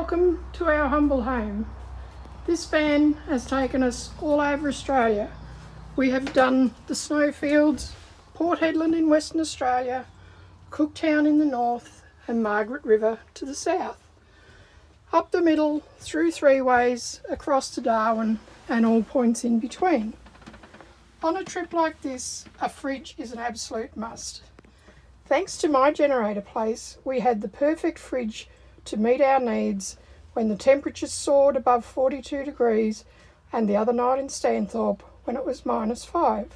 Welcome to our humble home. This van has taken us all over Australia. We have done the snowfields, Port Hedland in Western Australia, Cooktown in the north and Margaret River to the south. Up the middle, through three ways, across to Darwin and all points in between. On a trip like this, a fridge is an absolute must. Thanks to my generator place, we had the perfect fridge to meet our needs when the temperatures soared above 42 degrees and the other night in Stanthorpe when it was -5.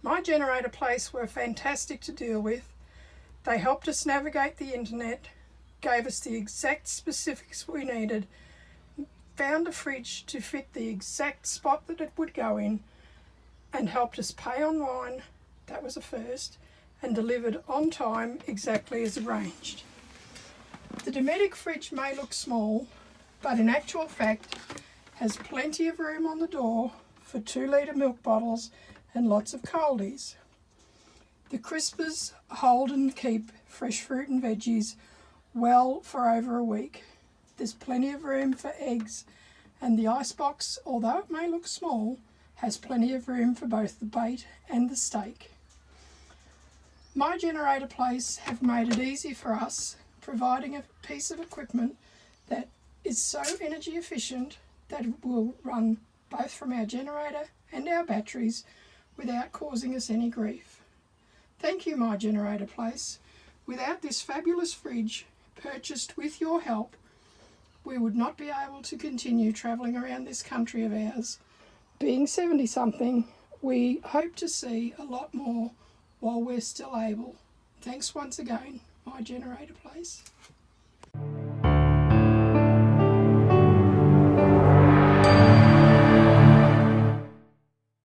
My generator place were fantastic to deal with. They helped us navigate the internet, gave us the exact specifics we needed, found a fridge to fit the exact spot that it would go in, and helped us pay online, that was a first, and delivered on time exactly as arranged. The Dometic fridge may look small, but in actual fact has plenty of room on the door for 2-litre milk bottles and lots of coldies. The crispers hold and keep fresh fruit and veggies well for over a week. There's plenty of room for eggs, and the icebox, although it may look small, has plenty of room for both the bait and the steak. My generator place have made it easy for us, providing a piece of equipment that is so energy efficient that it will run both from our generator and our batteries without causing us any grief. Thank you, my generator place. Without this fabulous fridge, purchased with your help, we would not be able to continue travelling around this country of ours. Being 70-something, we hope to see a lot more while we're still able. Thanks once again, my generator place.